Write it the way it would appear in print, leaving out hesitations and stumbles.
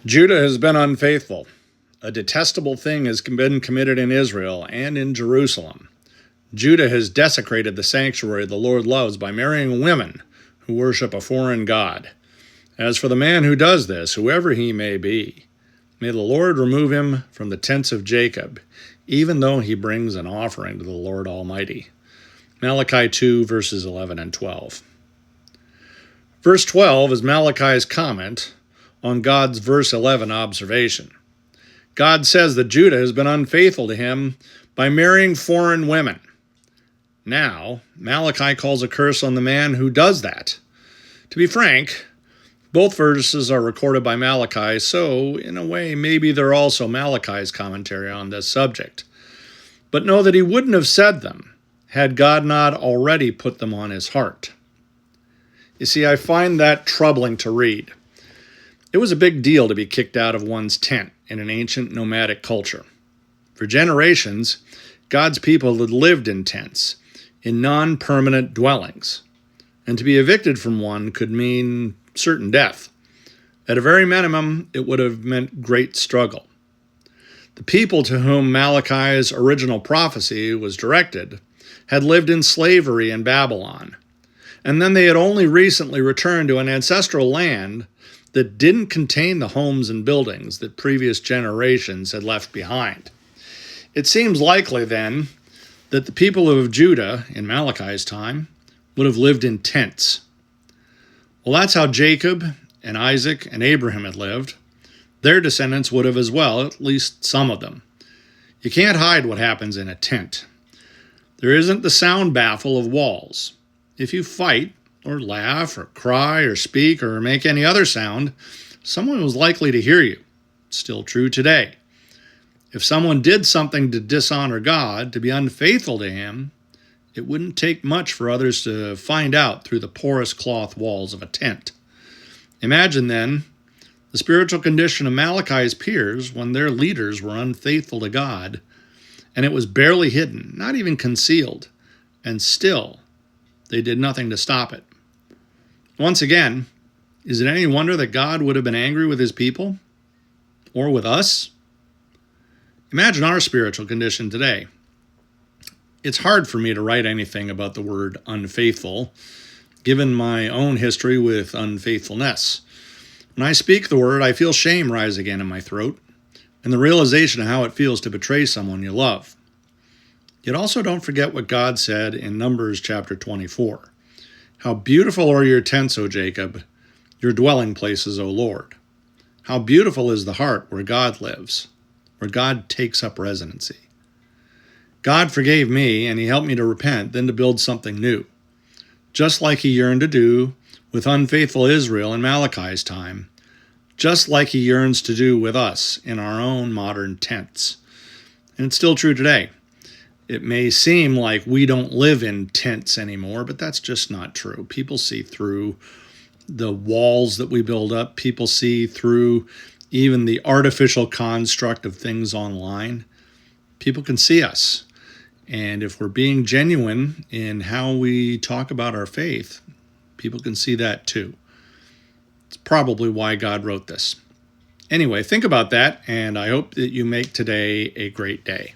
Judah has been unfaithful. A detestable thing has been committed in Israel and in Jerusalem. Judah has desecrated the sanctuary the Lord loves by marrying women who worship a foreign god. As for the man who does this, whoever he may be, may the Lord remove him from the tents of Jacob, even though he brings an offering to the Lord Almighty. Malachi 2, verses 11 and 12. Verse 12 is Malachi's comment on God's verse 11 observation. God says that Judah has been unfaithful to him by marrying foreign women. Now, Malachi calls a curse on the man who does that. To be frank, both verses are recorded by Malachi, so in a way, maybe they're also Malachi's commentary on this subject. But know that he wouldn't have said them had God not already put them on his heart. You see, I find that troubling to read. It was a big deal to be kicked out of one's tent in an ancient nomadic culture. For generations, God's people had lived in tents, in non-permanent dwellings, and to be evicted from one could mean certain death. At a very minimum, it would have meant great struggle. The people to whom Malachi's original prophecy was directed had lived in slavery in Babylon, and then they had only recently returned to an ancestral land that didn't contain the homes and buildings that previous generations had left behind. It seems likely, then, that the people of Judah in Malachi's time would have lived in tents. Well, that's how Jacob and Isaac and Abraham had lived. Their descendants would have as well, at least some of them. You can't hide what happens in a tent. There isn't the sound baffle of walls. If you fight, or laugh, or cry, or speak, or make any other sound, someone was likely to hear you. It's still true today. If someone did something to dishonor God, to be unfaithful to him, it wouldn't take much for others to find out through the porous cloth walls of a tent. Imagine, then, the spiritual condition of Malachi's peers when their leaders were unfaithful to God, and it was barely hidden, not even concealed, and still they did nothing to stop it. Once again, is it any wonder that God would have been angry with his people? Or with us? Imagine our spiritual condition today. It's hard for me to write anything about the word unfaithful, given my own history with unfaithfulness. When I speak the word, I feel shame rise again in my throat, and the realization of how it feels to betray someone you love. Yet also don't forget what God said in Numbers chapter 24. How beautiful are your tents, O Jacob, your dwelling places, O Lord. How beautiful is the heart where God lives, where God takes up residency. God forgave me, and he helped me to repent, then to build something new, just like he yearned to do with unfaithful Israel in Malachi's time, just like he yearns to do with us in our own modern tents. And it's still true today. It may seem like we don't live in tents anymore, but that's just not true. People see through the walls that we build up. People see through even the artificial construct of things online. People can see us. And if we're being genuine in how we talk about our faith, people can see that too. It's probably why God wrote this. Anyway, think about that, and I hope that you make today a great day.